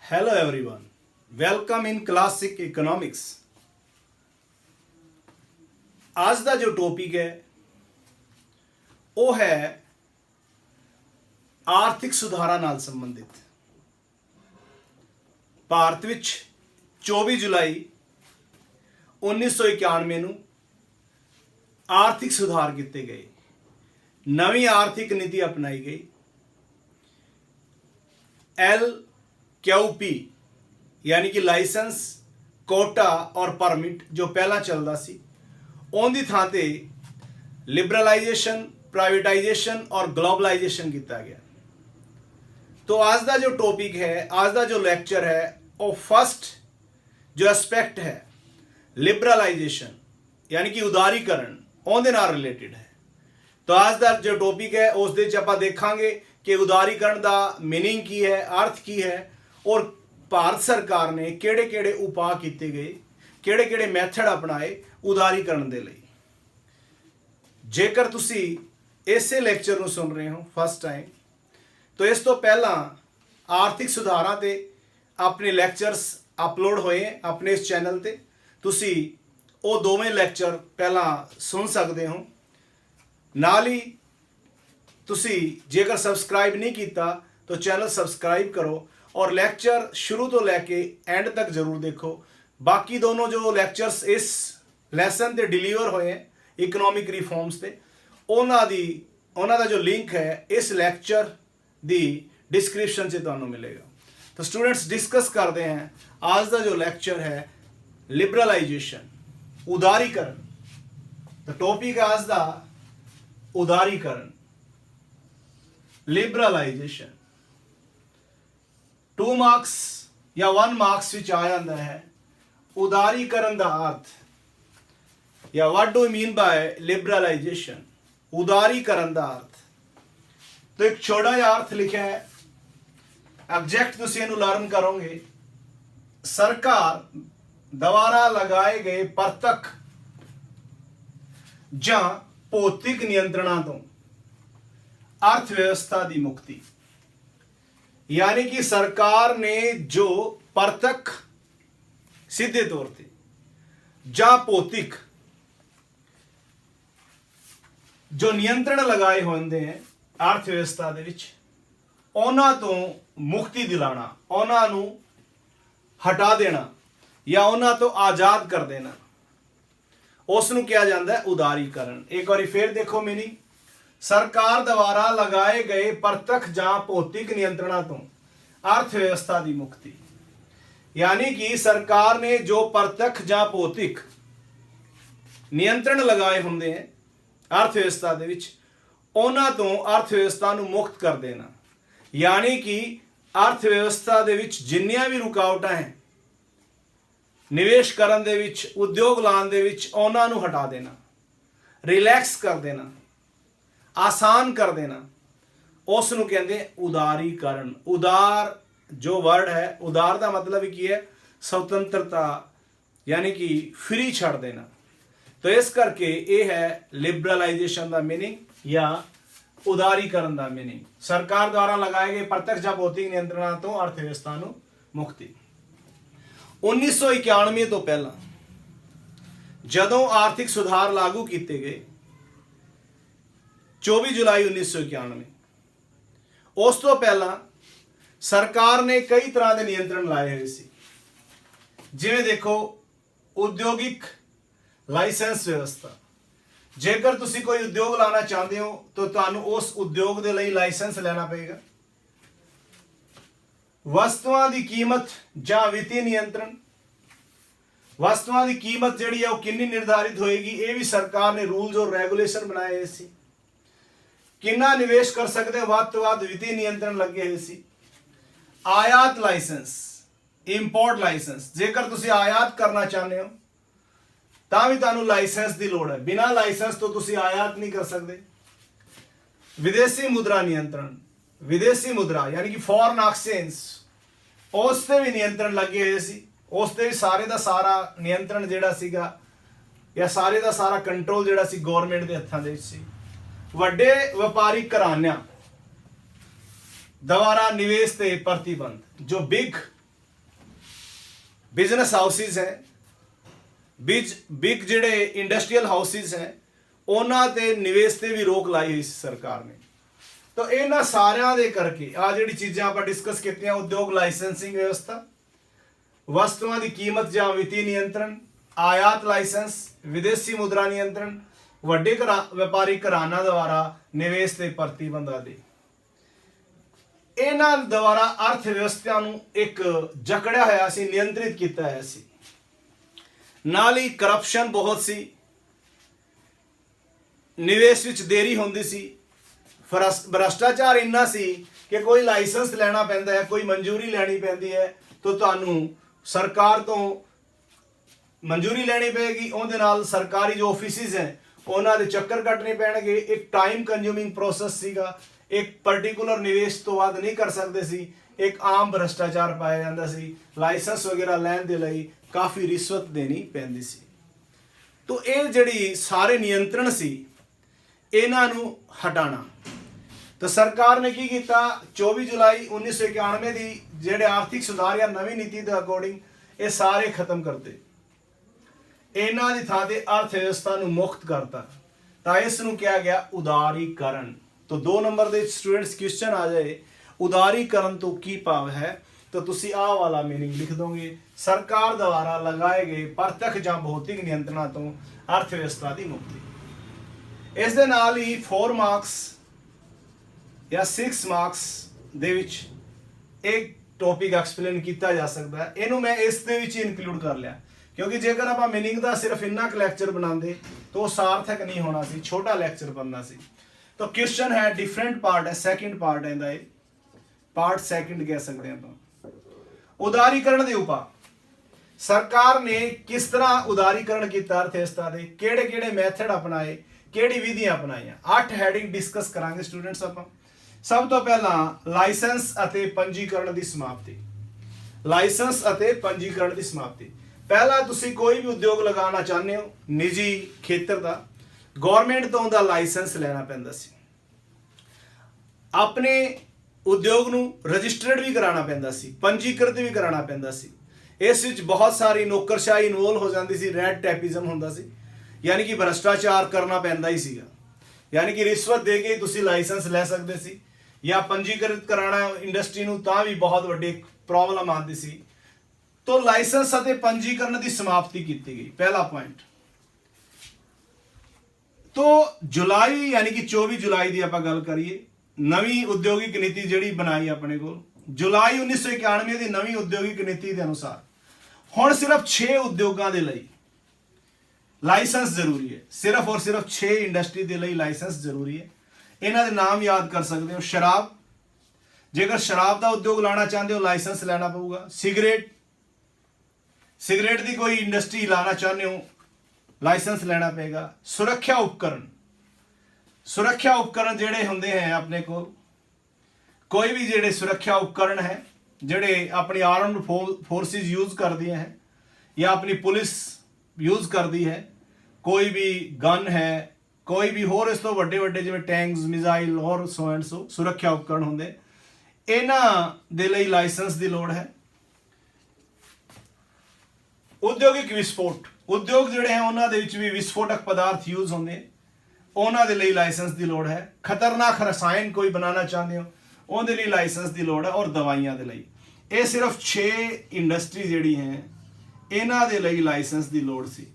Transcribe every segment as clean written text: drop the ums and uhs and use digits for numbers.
Hello everyone, welcome in Classic Economics। आज ਦਾ जो topic है ਉਹ है ਆਰਥਿਕ ਸੁਧਾਰਾਂ ਨਾਲ ਸੰਬੰਧਿਤ। ਭਾਰਤ ਵਿੱਚ 24 ਜੁਲਾਈ 1991 ਨੂੰ ਆਰਥਿਕ ਸੁਧਾਰ ਕੀਤੇ ਗਏ। ਨਵੀਂ ਆਰਥਿਕ ਨੀਤੀ ਅਪਣਾਈ ਗਈ। LQP यानी कि लाइसेंस कोटा और परमिट जो पहला चलता सी उनकी थां ते लिबरलाइजेशन, प्राइवेटाइजेशन और ग्लोबलाइजेशन किया गया। तो आज का जो टॉपिक है, आज का जो लेक्चर है वो फर्स्ट जो एस्पेक्ट है लिबरलाइजेशन यानी कि उदारीकरण उहदे नाल रिलेटेड है। तो आज का जो टॉपिक है उस दे आपां देखांगे कि उदारीकरण का मीनिंग की है, अर्थ की है और ਭਾਰਤ ਸਰਕਾਰ ਨੇ ਕਿਹੜੇ-ਕਿਹੜੇ ਉਪਾਅ ਕੀਤੇ ਗਏ, ਕਿਹੜੇ-ਕਿਹੜੇ ਮੈਥਡ ਅਪਣਾਏ ਉਦਾਰੀਕਰਨ ਦੇ ਲਈ। ਜੇਕਰ ਤੁਸੀਂ ਇਸੇ ਲੈਕਚਰ ਨੂੰ ਸੁਣ ਰਹੇ ਹੋ ਫਸਟ ਟਾਈਮ, ਤਾਂ ਇਸ ਤੋਂ ਪਹਿਲਾਂ ਆਰਥਿਕ ਸੁਧਾਰਾਂ ਤੇ ਆਪਣੇ ਲੈਕਚਰਸ ਅਪਲੋਡ ਹੋਏ ਆਪਣੇ ਇਸ ਚੈਨਲ ਤੇ। ਤੁਸੀਂ ਉਹ ਦੋਵੇਂ ਲੈਕਚਰ ਪਹਿਲਾਂ ਸੁਣ ਸਕਦੇ ਹੋ। ਨਾਲ ਹੀ ਤੁਸੀਂ ਜੇਕਰ ਸਬਸਕ੍ਰਾਈਬ नहीं ਕੀਤਾ ਤਾਂ ਚੈਨਲ ਸਬਸਕ੍ਰਾਈਬ करो और लैक्चर शुरू तो लैके एंड तक जरूर देखो। बाकी दोनों जो लैक्चर्स इस लैसन ते डिलीवर होए हैं इकनॉमिक रिफॉर्म्स ते उन्हों का जो लिंक है इस लैक्चर दी डिस्क्रिप्शन से तुहानू मिलेगा। तो स्टूडेंट्स डिस्कस करते हैं आज का जो लैक्चर है लिबरलाइजेशन, उदारीकरण। तो टॉपिक है आज का उदारीकरण, लिबरलाइजेशन। 2 मार्क्स या 1 मार्क्स विच आ जाता है उदारीकरण का अर्थ या what do mean by liberalisation, उदारीकरण का अर्थ। तो एक छोटा जिहा अर्थ लिखा है, एग्जैक्ट तुसीं इहनूं लर्न करोगे। सरकार द्वारा लगाए गए प्रत्यक्ष जां भौतिक नियंत्रणां तो अर्थव्यवस्था की मुक्ति। यानी कि सरकार ने जो प्रत्यक्ष सीधे तौर पर ਜਾਂ ਭੌਤਿਕ जो नियंत्रण लगाए होंदे हैं अर्थ व्यवस्था ਦੇ ਵਿੱਚ ਉਹਨਾਂ ਤੋਂ ਮੁਕਤੀ ਦਿਲਾਣਾ, ਉਹਨਾਂ ਨੂੰ ਹਟਾ ਦੇਣਾ ਜਾਂ ਉਹਨਾਂ ਤੋਂ ਆਜ਼ਾਦ ਕਰ ਦੇਣਾ, ਉਸ ਨੂੰ ਕਿਹਾ ਜਾਂਦਾ ਹੈ ਉਦਾਰੀਕਰਨ। ਇੱਕ ਵਾਰੀ ਫੇਰ ਦੇਖੋ मीनिंग, सरकार द्वारा लगाए गए प्रत्यक्ष जां भौतिक नियंत्रणों तो अर्थव्यवस्था की मुक्ति। यानी कि सरकार ने जो प्रत्यक्ष जां भौतिक नियंत्रण लगाए होंगे हैं अर्थव्यवस्था दे विच उन्हां तो अर्थव्यवस्था नूं मुक्त कर देना। यानी कि अर्थव्यवस्था दे विच जिन्नियां भी रुकावटां हैं निवेश करन दे विच, उद्योग लाउण दे विच, उन्हां नूं हटा देना, रिलैक्स कर देना, आसान कर देना, उस नूं कहंदे उदारीकरण। उदार जो वर्ड है, उदार का मतलब की है स्वतंत्रता यानी कि फ्री छड़ देना। तो इस करके ये है लिबरलाइजेशन का मीनिंग या उदारीकरण का मीनिंग। सरकार द्वारा लगाए गए प्रत्यक्ष या भौतिक नियंत्रणों तो अर्थव्यवस्था नूं मुक्ति। 1991 तो पहला जदों आर्थिक सुधार लागू किए गए 24 जुलाई 1991, उस तो पहला सरकार ने कई तरह के नियंत्रण लाए हुए सी। जिवें देखो उद्योगिक लाइसेंस व्यवस्था, जेकर तुसी कोई उद्योग लाना चाहते हो तो तुहानू उस उद्योग के लिए लाइसेंस लेना पड़ेगा। वस्तुओं की कीमत जां वित्तीय नियंत्रण, वस्तुओं की कीमत जिहड़ी है वो कितनी निर्धारित होएगी, ये भी सरकार ने रूल्स और रेगुलेशन बनाए हुए सी। कितना निवेश कर सकते वध तो वध वित्तीय नियंत्रण लगे हुए सी। आयात लाइसेंस, इंपोर्ट लाइसेंस, जेकर तुसी आयात करना चाहते हो तां भी तुहानू लाइसेंस की लोड़ है, बिना लाइसेंस तो तुसी आयात नहीं कर सकते। विदेशी मुद्रा नियंत्रण, विदेशी मुद्रा यानी कि फॉरेन एक्सचेंज, उस ते भी नियंत्रण लगे हुए सी। उस ते भी सारे का सारा नियंत्रण जिहड़ा सीगा या सारे का सारा कंट्रोल जिहड़ा सी गौरमेंट के हत्थां दे विच सी। वड्डे व्यापारिक घराणिਆਂ द्वारा निवेश ते प्रतिबंध, जो बिग ਬਿਜ਼ਨਸ ਹਾਊਸਿਸ ਹੈ, ਬਿਗ ਜਿਹੜੇ ਇੰਡਸਟਰੀਅਲ ਹਾਊਸਿਸ ਹੈ, ਉਹਨਾਂ ਤੇ ਨਿਵੇਸ਼ ਤੇ ਵੀ ਰੋਕ ਲਾਈ ਹੋਈ ਸੀ ਸਰਕਾਰ ਨੇ। ਤਾਂ ਇਹਨਾਂ ਸਾਰਿਆਂ ਦੇ ਕਰਕੇ ਆ ਜਿਹੜੀ ਚੀਜ਼ਾਂ ਆਪਾਂ ਡਿਸਕਸ ਕੀਤੀਆਂ, ਉਦਯੋਗ ਲਾਇਸੈਂਸਿੰਗ ਵਿਵਸਥਾ, ਵਸਤੂਆਂ ਦੀ ਕੀਮਤ ਜਾਂ ਵਿੱਤੀ ਨਿਯੰਤਰਣ, ਆਯਾਤ ਲਾਇਸੈਂਸ, ਵਿਦੇਸ਼ੀ ਮੁਦਰਾ ਨਿਯੰਤਰਣ, ਵੱਡੇ ਵਪਾਰੀ ਘਰਾਣਾ ਦੁਆਰਾ ਨਿਵੇਸ਼ ਤੇ ਪ੍ਰਤੀਬੰਧ ਆਦਿ, ਇਹਨਾਂ ਦੁਆਰਾ ਅਰਥ ਵਿਵਸਥਾ ਨੂੰ ਇੱਕ ਜਕੜਿਆ ਹੋਇਆ ਸੀ, ਨਿਯੰਤਰਿਤ ਕੀਤਾ ਹੋਇਆ ਸੀ। ਨਾਲ ਹੀ ਕਰਪਸ਼ਨ ਬਹੁਤ ਸੀ, ਨਿਵੇਸ਼ ਵਿੱਚ ਦੇਰੀ ਹੁੰਦੀ ਸੀ, ਭ੍ਰਸ਼ਟਾਚਾਰ ਇੰਨਾ ਸੀ ਕਿ ਕੋਈ ਲਾਇਸੈਂਸ ਲੈਣਾ ਪੈਂਦਾ ਹੈ, ਕੋਈ ਮਨਜ਼ੂਰੀ ਲੈਣੀ ਪੈਂਦੀ ਹੈ, ਤਾਂ ਤੁਹਾਨੂੰ ਸਰਕਾਰ ਤੋਂ ਮਨਜ਼ੂਰੀ ਲੈਣੀ ਪਏਗੀ। ਉਹਦੇ ਨਾਲ ਸਰਕਾਰੀ ਜੋ ਆਫਿਸਿਸ ਹੈ ਉਹਨਾਂ ਦੇ ਚੱਕਰ ਕੱਟਣੇ ਪੈਣਗੇ। ਇੱਕ ਟਾਈਮ ਕੰਜ਼ਿਊਮਿੰਗ ਪ੍ਰੋਸੈਸ ਸੀਗਾ, ਇੱਕ ਪਰਟੀਕੂਲਰ ਨਿਵੇਸ਼ ਤੋਂ ਬਾਅਦ ਨਹੀਂ ਕਰ ਸਕਦੇ ਸੀ, ਇੱਕ ਆਮ ਭ੍ਰਸ਼ਟਾਚਾਰ ਪਾਇਆ ਜਾਂਦਾ ਸੀ। ਲਾਇਸੈਂਸ ਵਗੈਰਾ ਲੈਣ ਦੇ ਲਈ ਕਾਫੀ ਰਿਸ਼ਵਤ ਦੇਣੀ ਪੈਂਦੀ ਸੀ। ਤਾਂ ਇਹ ਜਿਹੜੀ ਸਾਰੇ ਨਿਯੰਤਰਣ ਸੀ, ਇਹਨਾਂ ਨੂੰ ਹਟਾਣਾ। ਤਾਂ ਸਰਕਾਰ ਨੇ ਕੀ ਕੀਤਾ, 24 ਜੁਲਾਈ 1991 ਦੀ ਜਿਹੜੇ ਆਰਥਿਕ ਸੁਧਾਰ ਜਾਂ ਨਵੀਂ ਨੀਤੀ ਦੇ ਅਕੋਰਡਿੰਗ ਇਹ ਸਾਰੇ ਖਤਮ ਕਰਤੇ। ਇਹਨਾਂ ਦੀ ਥਾਂ ਤੇ ਅਰਥ ਵਿਵਸਥਾ ਨੂੰ ਮੁਕਤ ਕਰਤਾ। ਤਾਂ ਇਸ ਨੂੰ ਕਿਹਾ ਗਿਆ ਉਦਾਰੀਕਰਨ। ਤਾਂ 2 ਨੰਬਰ ਦੇ ਸਟੂਡੈਂਟਸ ਕੁਐਸਚਨ ਆ ਜਾਏ ਉਦਾਰੀਕਰਨ ਤੋਂ ਕੀ ਭਾਵ ਹੈ, ਤਾਂ ਤੁਸੀਂ ਆਹ ਵਾਲਾ ਮੀਨਿੰਗ ਲਿਖ ਦੋਗੇ, ਸਰਕਾਰ ਦੁਆਰਾ ਲਗਾਏ ਗਏ ਪ੍ਰਤੱਖ ਜਾਂ ਭੌਤਿਕ ਨਿਯੰਤਰਣਾਂ ਤੋਂ ਅਰਥ ਵਿਵਸਥਾ ਦੀ ਮੁਕਤੀ। ਇਸ ਦੇ ਨਾਲ ਹੀ 4 ਮਾਰਕਸ ਜਾਂ 6 ਮਾਰਕਸ ਦੇ ਵਿੱਚ ਇੱਕ ਟੌਪਿਕ ਐਕਸਪਲੇਨ ਕੀਤਾ ਜਾ ਸਕਦਾ ਹੈ। ਇਹਨੂੰ ਮੈਂ ਇਸ ਦੇ ਵਿੱਚ ਇਨਕਲੂਡ ਕਰ ਲਿਆ, ਕਿਉਂਕਿ ਜੇਕਰ ਆਪਾਂ ਮੀਨਿੰਗ ਦਾ ਸਿਰਫ ਇੰਨਾ ਕੁ ਲੈਕਚਰ ਬਣਾਉਂਦੇ ਤਾਂ ਉਹ ਸਾਰਥਕ ਨਹੀਂ ਹੋਣਾ ਸੀ, ਛੋਟਾ ਲੈਕਚਰ ਬਣਨਾ ਸੀ। ਤਾਂ ਕੁਐਸਚਨ ਹੈ, ਡਿਫਰੈਂਟ ਪਾਰਟ ਹੈ, ਸੈਕਿੰਡ ਪਾਰਟ ਇਹਦਾ, ਇਹ ਪਾਰਟ ਸੈਕਿੰਡ ਕਹਿ ਸਕਦੇ ਆਪਾਂ। ਉਦਾਰੀਕਰਨ ਦੇ ਉਪਾਅ, ਸਰਕਾਰ ਨੇ ਕਿਸ ਤਰ੍ਹਾਂ ਉਦਾਰੀਕਰਨ ਕੀਤਾ ਅਰਥ ਵਿਵਸਥਾ ਦੇ, ਕਿਹੜੇ ਕਿਹੜੇ ਮੈਥਡ ਅਪਣਾਏ, ਕਿਹੜੀ ਵਿਧੀਆਂ ਅਪਣਾਈਆਂ। 8 ਹੈਡਿੰਗ ਡਿਸਕਸ ਕਰਾਂਗੇ ਸਟੂਡੈਂਟਸ ਆਪਾਂ। ਸਭ ਤੋਂ ਪਹਿਲਾਂ ਲਾਇਸੈਂਸ ਅਤੇ ਪੰਜੀਕਰਨ ਦੀ ਸਮਾਪਤੀ। ਲਾਇਸੈਂਸ ਅਤੇ ਪੰਜੀਕਰਨ ਦੀ ਸਮਾਪਤੀ। ਪਹਿਲਾਂ ਤੁਸੀਂ ਕੋਈ ਵੀ ਉਦਯੋਗ ਲਗਾਉਣਾ ਚਾਹੁੰਦੇ ਹੋ, ਨਿੱਜੀ ਖੇਤਰ ਦਾ, ਗਵਰਨਮੈਂਟ ਤੋਂ ਉਹਦਾ ਲਾਇਸੈਂਸ ਲੈਣਾ ਪੈਂਦਾ ਸੀ। ਆਪਣੇ ਉਦਯੋਗ ਨੂੰ ਰਜਿਸਟਰਡ ਵੀ ਕਰਾਉਣਾ ਪੈਂਦਾ ਸੀ, ਪੰਜੀਕ੍ਰਿਤ ਵੀ ਕਰਾਉਣਾ ਪੈਂਦਾ ਸੀ। ਇਸ ਵਿੱਚ ਬਹੁਤ ਸਾਰੀ ਨੌਕਰਸ਼ਾਹੀ ਇਨਵੋਲਵ ਹੋ ਜਾਂਦੀ ਸੀ, ਰੈਡ ਟੈਪਿਜ਼ਮ ਹੁੰਦਾ ਸੀ, ਯਾਨੀ ਕਿ ਭ੍ਰਸ਼ਟਾਚਾਰ ਕਰਨਾ ਪੈਂਦਾ ਹੀ ਸੀਗਾ। ਯਾਨੀ ਕਿ ਰਿਸ਼ਵਤ ਦੇ ਕੇ ਤੁਸੀਂ ਲਾਇਸੈਂਸ ਲੈ ਸਕਦੇ ਸੀ, ਜਾਂ ਪੰਜੀਕ੍ਰਿਤ ਕਰਾਉਣਾ ਇੰਡਸਟਰੀ ਨੂੰ ਤਾਂ ਵੀ ਬਹੁਤ ਵੱਡੀ ਪ੍ਰੋਬਲਮ ਆਉਂਦੀ ਸੀ। तो लाइसेंस ਅਤੇ पंजीकरण की समाप्ति की गई, पहला पॉइंट। तो जुलाई यानी कि 24 जुलाई की आप गल करिए, नवी उद्योगिक नीति जिहड़ी बनाई अपने को जुलाई 1991 की नवी उद्योगिक नीति के अनुसार हुण सिर्फ 6 उद्योगों के लिए लाइसेंस जरूरी है, सिर्फ और सिर्फ 6 इंडस्ट्री के लिए लाइसेंस जरूरी है। इन्हां दे नाम याद कर सकते हो। शराब, जेकर शराब का उद्योग लाना चाहते हो लाइसेंस लेना पऊगा। सिगरेट की कोई इंडस्ट्री लाना चाहते हो लाइसेंस लेना पेगा। सुरक्षा उपकरण, सुरक्षा उपकरण जेड़े होंदे हैं अपने को, कोई भी जेड़े सुरक्षा उपकरण है जेड़े अपनी आर्म्ड फोर्सेस यूज कर दिए हैं या अपनी पुलिस यूज कर दी है, कोई भी गन है, कोई भी होर इस तो वड्डे वड्डे जिवें टैंक्स, मिसाइल और सो एंड सो सुरक्षा उपकरण होंदे, इन्हां दे लई लाइसेंस की लोड़ है। उद्योगिक विस्फोट, उद्योग जोड़े हैं उन्हां दे विच भी विस्फोटक पदार्थ यूज होंदे, उन्हां दे लई लाइसेंस की लोड़ है। खतरनाक रसायन कोई बनाना चाहते हो उहदे लई लाइसेंस की लोड़ है। और दवाइयां दे लई ये सिर्फ 6 इंडस्ट्री जिहड़ी हैं इन्हां दे लई लाइसेंस की लोड़ सी।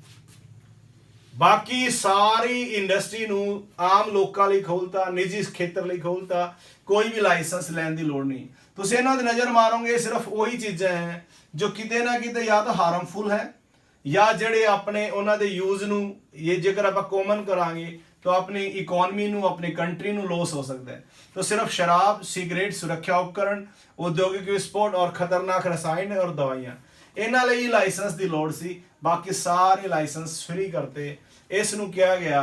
बाकी सारी इंडस्ट्री नूं आम लोकां लई खोलता, निजी खेतर लई खोलता, कोई भी लाइसेंस लैण की लोड़ नहीं। तुसीं इन्हां ते नज़र मारोगे सिर्फ वही चीज़ां हैं जो किते ना किते या तो हार्मफुल है या जेड़े अपने उन्हां दे यूज नूं, ये जेकर आपां कॉमन करांगे तो अपनी इकोनॉमी नूं, अपनी कंट्री नूं लॉस हो सकता है। तो सिर्फ शराब, सिगरेट, सुरक्षा उपकरण, औद्योगिक विस्फोट और खतरनाक रसायन और दवाइयां, इन्हां लई लाइसेंस की लोड़ सी। बाकी सारे लाइसेंस फ्री करते। इस नूं किया गया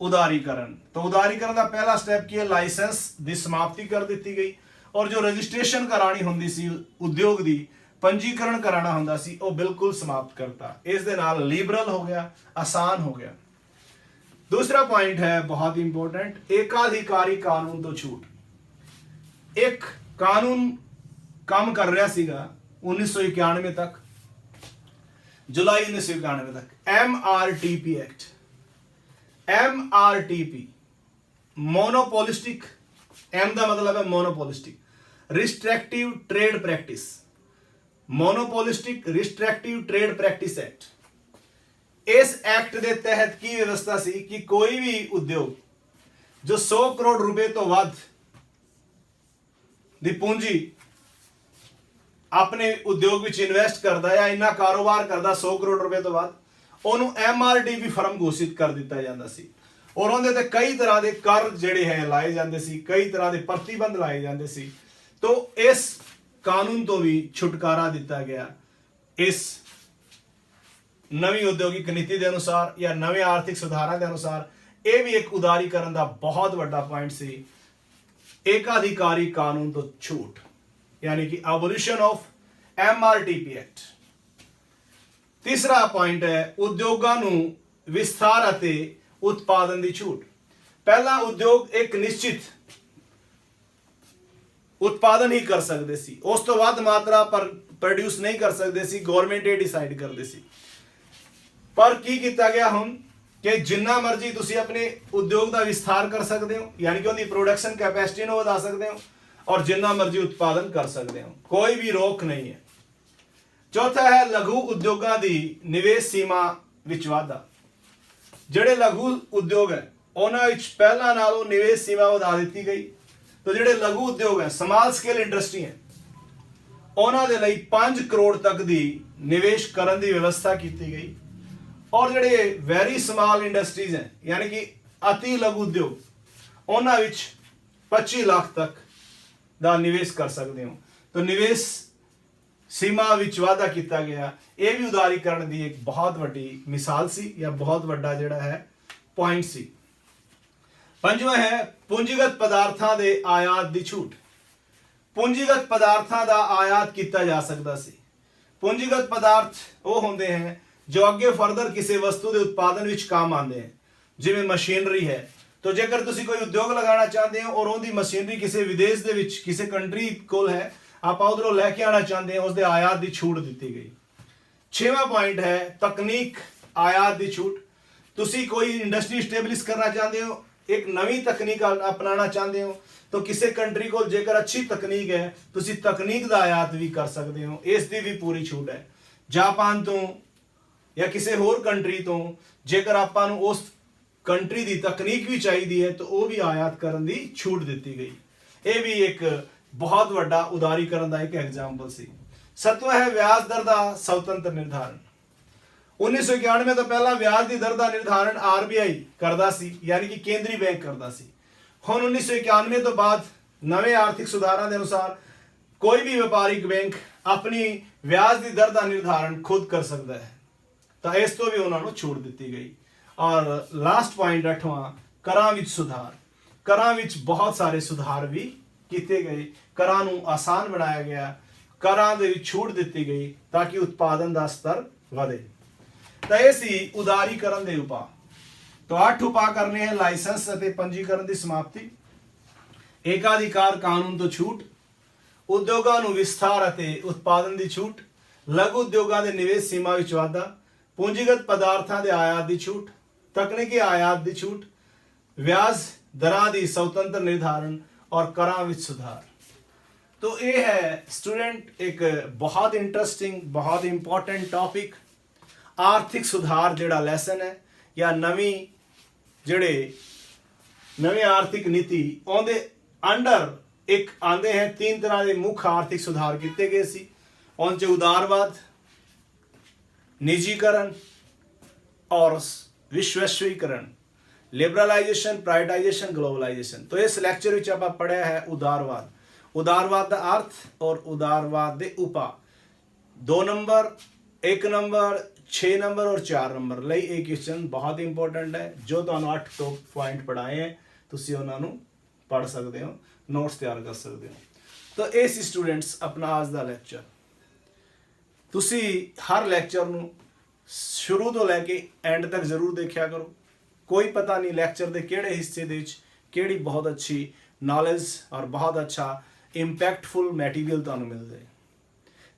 उदारीकरण। तो उदारीकरण का पहला स्टेप की है, लाइसेंस की समाप्ति कर दी गई और जो रजिस्ट्रेशन करानी होंदी सी उद्योग की, पंजीकरण कराना होंदा सी, वो बिल्कुल समाप्त करता। इस दे नाल लिबरल हो गया, आसान हो गया। दूसरा पॉइंट है बहुत इंपॉर्टेंट, एकाधिकारी कानून तो छूट। एक कानून काम कर रहा सीगा 1991 तक, जुलाई 1991 तक। MRTP act, MRTP monopolistic, M का मतलब है monopolistic, restrictive trade practice, monopolistic restrictive trade practice act. इस एक्ट के तहत की व्यवस्था सी कि कोई भी उद्योग जो 100 करोड़ रुपए तो वध दी पूंजी अपने उद्योग में इन्वेस्ट करता या इन्ना कारोबार करता 100 करोड़ रुपए तो वध, उन्होंने MRTP फर्म घोषित कर दिता जाता सी और उन्हें ते कई तरह के कर जिहड़े है लाए जाते सी, कई तरह के प्रतिबंध लाए जाते सी। तो इस कानून तो भी छुटकारा दिता गया इस नवी औद्योगिक नीति के अनुसार या नवे आर्थिक सुधारों के अनुसार। यह भी एक उदारीकरण का बहुत बड़ा पॉइंट सी, एकाधिकारी कानून तो छूट, यानी कि एबोलिशन ऑफ MRTP एक्ट। तीसरा पॉइंट है उद्योगां नूं विस्तार अते उत्पादन की छूट। पहला उद्योग एक निश्चित उत्पादन ही कर सकते सी, उस तो वध मात्रा पर प्रोड्यूस नहीं कर सकते सी, गवर्नमेंट ये डिसाइड करते सी। पर की किया गया हुण कि जिन्ना मर्जी तुसी अपने उद्योग का विस्तार कर सकते हो, यानी कि उनकी प्रोडक्शन कैपेसिटी को बढ़ा सकते हो और जिन्ना मर्जी उत्पादन कर सकते हो, कोई भी रोक नहीं है। चौथा है लघु उद्योगों की निवेश सीमा विच वाधा। जिहड़े लघु उद्योग है उन्हां विच पहलां नालों निवेश सीमा बढ़ा दी गई। तो जिहड़े लघु उद्योग है, स्मॉल स्केल इंडस्ट्री है, उन्हां दे लई 5 करोड़ तक की निवेश करने की व्यवस्था की गई। और जिहड़े वैरी स्मॉल इंडस्ट्रीज हैं, यानी कि अति लघु उद्योग, उन्हां विच 25 लाख तक का निवेश कर सकते हो। तो निवेश सीमा विच वाधा किया गया। यह भी उदारीकरण की एक बहुत बड़ी मिसाल सी या बहुत बड़ा जिहड़ा है पॉइंट सी। पंजवां है पूंजीगत पदार्थों के आयात की छूट। पूंजीगत पदार्थों का आयात किया जा सकता सी। पूंजीगत पदार्थ वो होंगे हैं जो अगे फर्दर किसी वस्तु के उत्पादन विच काम आते हैं, जिवें मशीनरी है। तो जेकर तुसी कोई उद्योग लगाना चाहते हो और उनकी मशीनरी किसी विदेश के विच किसी कंट्री कोल है, आप उधरों लैके आना चाहते हैं, उसके आयात की छूट दी गई। 6वां पॉइंट है तकनीक आयात की छूट। तुसी कोई इंडस्ट्री स्टेबलिश करना चाहते हो, एक नवी तकनीक अपनाना चाहते हो, तो किसी कंट्री को जेकर अच्छी तकनीक है तुसी तकनीक का आयात भी कर सकते हो, इसकी भी पूरी छूट है। जापान तो या किसी होर कंट्री तो जेकर आपां नूं उस कंट्री की तकनीक भी चाहिए है तो वह भी आयात करने की छूट दी गई। यह भी एक बहुत बड़ा उदारीकरण का एक एग्जाम्पल सी। 7वां है ब्याज दर का स्वतंत्र निर्धारण। 1991 तो पहला ब्याज की दर का निर्धारण RBI करता सी, यानी कि केंद्रीय बैंक करता सी। हुण 1991 तो बाद नवे आर्थिक सुधारों के अनुसार कोई भी व्यापारिक बैंक अपनी ब्याज की दर का निर्धारण खुद कर सकता है, तो इस तो भी उन्होंने छूट दी गई। और लास्ट पॉइंट 8वां करां विच सुधार। करां विच बहुत सारे सुधार भी किए गए, करां नूं आसान बनाया गया, करां दे विच छूट दी गई ताकि उत्पादन का स्तर बढ़े। तो यह सी उदारीकरण के उपाय। तो 8 उपाय करने हैं लाइसेंस और पंजीकरण की समाप्ति, एकाधिकार कानून तो छूट, उद्योगों नूं विस्तार और उत्पादन की छूट, लघु उद्योगों के निवेश सीमा विच वाधा, पूंजीगत पदार्थों के आयात की छूट, तकनीकी आयात की छूट, ब्याज दरां की स्वतंत्र निर्धारण और करां विच सुधार। तो ये है स्टूडेंट एक बहुत इंटरेस्टिंग बहुत इंपॉर्टेंट टॉपिक आर्थिक सुधार जिहड़ा लैसन है या नवी जिहड़े नवी आर्थिक नीति उहदे अंडर एक आंदे हैं 3 तरह के मुख्य आर्थिक सुधार किए गए सी। उन च उदारवाद, निजीकरण और विश्वैश्वीकरण, लिबरलाइजेशन, प्राइवेटाइजेशन, ग्लोबलाइजेशन। तो इस लैक्चर में आप पढ़ा है उदारवाद, उदारवाद का अर्थ और उदारवाद के उपाय। 2 नंबर, 1 नंबर, 6 नंबर और 4 नंबर लई एक क्वेश्चन बहुत इंपॉर्टेंट है जो तुहानू 8 टॉप पॉइंट पढ़ाए हैं, तुसी उन्होंने पढ़ सकते हो, नोट्स तैयार कर सकते हो। तो इस स्टूडेंट्स अपना आज का लैक्चर तुसी हर लैक्चर नू शुरू तो लैके एंड तक जरूर देखा करो। कोई पता नहीं लैक्चर के किहड़े हिस्से दे विच किहड़ी बहुत अच्छी नॉलेज और बहुत अच्छा इंपैक्टफुल मैटीरियल तुहानू मिल जाए।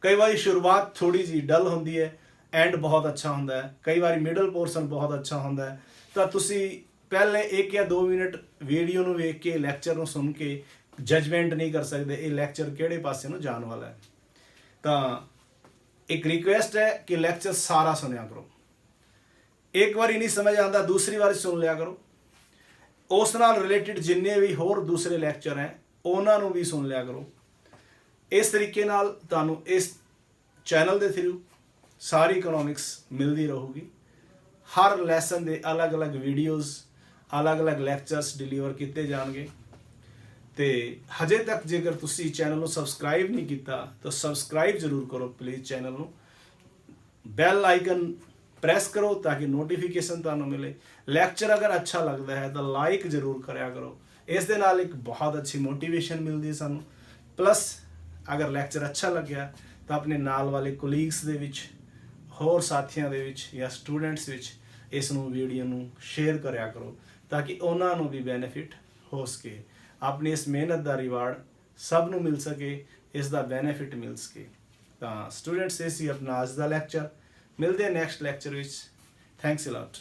कई बार शुरुआत थोड़ी जी डल होंदी है, ਐਂਡ ਬਹੁਤ ਅੱਛਾ ਹੁੰਦਾ ਹੈ, ਕਈ ਵਾਰੀ ਮਿਡਲ ਪੋਰਸ਼ਨ ਬਹੁਤ ਅੱਛਾ ਹੁੰਦਾ ਹੈ। ਤਾਂ ਤੁਸੀਂ ਪਹਿਲੇ 1 ਜਾਂ 2 ਮਿੰਟ ਵੀਡੀਓ ਨੂੰ ਵੇਖ ਕੇ ਲੈਕਚਰ ਨੂੰ ਸੁਣ ਕੇ ਜਜਮੈਂਟ ਨਹੀਂ ਕਰ ਸਕਦੇ ਇਹ ਲੈਕਚਰ ਕਿਹੜੇ ਪਾਸੇ ਨੂੰ ਜਾਣ ਵਾਲਾ ਹੈ। ਤਾਂ ਇੱਕ ਰਿਕੁਐਸਟ ਹੈ ਕਿ ਲੈਕਚਰ ਸਾਰਾ ਸੁਣਿਆ ਕਰੋ। ਇੱਕ ਵਾਰੀ ਨਹੀਂ ਸਮਝ ਆਉਂਦਾ ਦੂਸਰੀ ਵਾਰੀ ਸੁਣ ਲਿਆ ਕਰੋ। ਉਸ ਨਾਲ ਰਿਲੇਟਡ ਜਿੰਨੇ ਵੀ ਹੋਰ ਦੂਸਰੇ ਲੈਕਚਰ ਹੈ ਉਹਨਾਂ ਨੂੰ ਵੀ ਸੁਣ ਲਿਆ ਕਰੋ। ਇਸ ਤਰੀਕੇ ਨਾਲ ਤੁਹਾਨੂੰ ਇਸ ਚੈਨਲ ਦੇ ਥਰੂ ਸਾਰੀ ਇਕਨੋਮਿਕਸ ਮਿਲਦੀ ਰਹੂਗੀ। ਹਰ ਲੈਸਨ ਦੇ ਅਲੱਗ-ਅਲੱਗ ਵੀਡੀਓਜ਼, ਅਲੱਗ-ਅਲੱਗ ਲੈਕਚਰਸ ਡਿਲੀਵਰ ਕੀਤੇ ਜਾਣਗੇ। ਤੇ ਹਜੇ ਤੱਕ ਜੇਕਰ ਤੁਸੀਂ ਚੈਨਲ ਨੂੰ ਸਬਸਕ੍ਰਾਈਬ ਨਹੀਂ ਕੀਤਾ ਤਾਂ ਸਬਸਕ੍ਰਾਈਬ ਜ਼ਰੂਰ ਕਰੋ ਪਲੀਜ਼ ਚੈਨਲ ਨੂੰ। ਬੈਲ ਆਈਕਨ ਪ੍ਰੈਸ ਕਰੋ ਤਾਂ ਕਿ ਨੋਟੀਫਿਕੇਸ਼ਨ ਤੁਹਾਨੂੰ ਮਿਲੇ। ਲੈਕਚਰ ਅਗਰ ਅੱਛਾ ਲੱਗਦਾ ਹੈ ਤਾਂ ਲਾਈਕ ਜ਼ਰੂਰ ਕਰਿਆ ਕਰੋ। ਇਸ ਦੇ ਨਾਲ ਇੱਕ ਬਹੁਤ ਅੱਛੀ ਮੋਟੀਵੇਸ਼ਨ ਮਿਲਦੀ ਹੈ ਸਾਨੂੰ। ਪਲੱਸ ਅਗਰ ਲੈਕਚਰ ਅੱਛਾ ਲੱਗਿਆ ਤਾਂ ਆਪਣੇ ਨਾਲ ਵਾਲੇ ਕੋਲੀਗਸ ਦੇ ਵਿੱਚ, ਹੋਰ ਸਾਥੀਆਂ ਦੇ ਵਿੱਚ ਜਾਂ ਸਟੂਡੈਂਟਸ ਵਿੱਚ ਇਸ ਨੂੰ ਵੀਡੀਓ ਨੂੰ ਸ਼ੇਅਰ ਕਰਿਆ ਕਰੋ ਤਾਂ ਕਿ ਉਹਨਾਂ ਨੂੰ ਵੀ ਬੈਨੀਫਿਟ ਹੋ ਸਕੇ। ਆਪਣੀ ਇਸ ਮਿਹਨਤ ਦਾ ਰਿਵਾਰਡ ਸਭ ਨੂੰ ਮਿਲ ਸਕੇ, ਇਸ ਦਾ ਬੈਨੀਫਿਟ ਮਿਲ ਸਕੇ। ਤਾਂ ਸਟੂਡੈਂਟਸ ਇਹ ਸੀ ਆਪਣਾ ਅੱਜ ਦਾ ਲੈਕਚਰ। ਮਿਲਦੇ ਹਾਂ ਨੈਕਸਟ ਲੈਕਚਰ ਵਿੱਚ। Thanks a lot.